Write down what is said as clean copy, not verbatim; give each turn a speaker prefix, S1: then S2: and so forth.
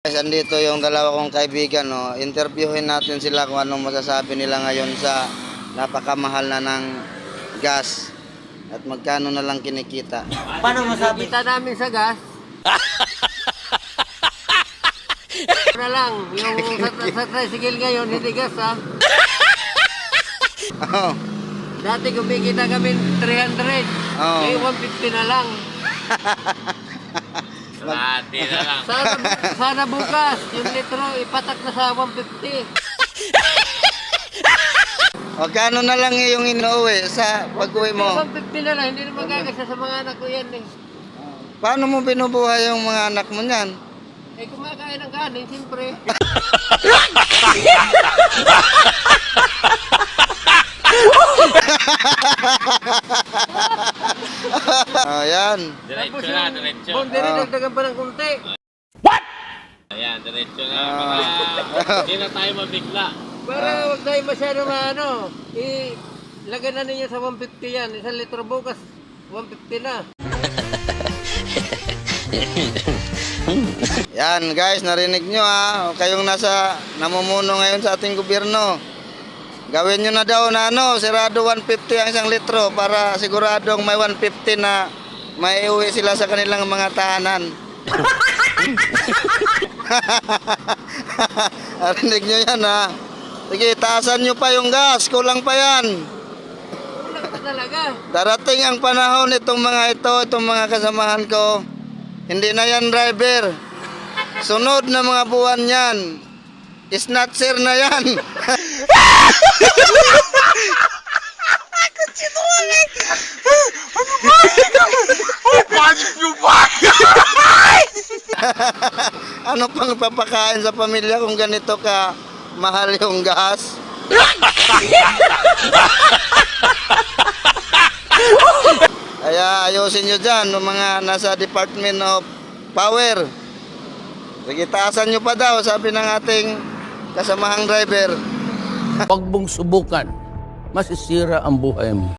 S1: Guys, andito yung dalawa kong kaibigan, no. Interviewin natin sila kung anong masasabi nila ngayon sa napakamahal na ng gas at magkano na lang kinikita.
S2: Paano masabi?
S3: Kita namin sa gas. Na lang, yung sa tricycle ngayon, hindi gas ha.
S1: Oh.
S3: Dati kumikita kami 300,
S1: Oh.
S3: ngayon 150 na lang.
S2: Dati na lang.
S3: Sana bukas, yung litro ipatak na sa 150.
S1: Magkano na lang yung inuwi sa pag-uwi mo?
S3: 150 na lang, hindi naman gagasya sa mga anak ko yan eh.
S1: Paano mo binubuhay yung mga anak mo niyan?
S3: Eh kumakain ng kanin, siyempre.
S1: Ayan.
S2: Diretso na, diretso.
S3: Boundary, dagdagan pa ng kunti.
S2: Ayan, diretso na. Para hindi na tayo mabigla.
S3: Para huwag tayo masyado ano, ilagay na ninyo sa 150 yan. Isang litro bukas, 150 na.
S1: Yan guys, narinig nyo ha. Kayong namumuno ngayon sa ating gobyerno. Gawin nyo na daw na sirado 150 ang isang litro para siguradong may 150 na may uwi sila sa kanilang mga tahanan. Narinig nyo yan ha. Sige, taasan nyo pa yung gas. Kulang pa yan.
S3: Kulang pa talaga.
S1: Darating ang panahon itong mga kasamahan ko. Hindi na yan driver. Sunod na mga buwan yan. Snatcher na yan. Ano pang papakain sa pamilya kung ganito ka mahal yung gas? Kaya ayusin nyo dyan, mga nasa Department of Power. Sige, taasan nyo pa daw, sabi ng ating kasamahang driver.
S4: Huwag mong subukan, masisira ang buhay mo.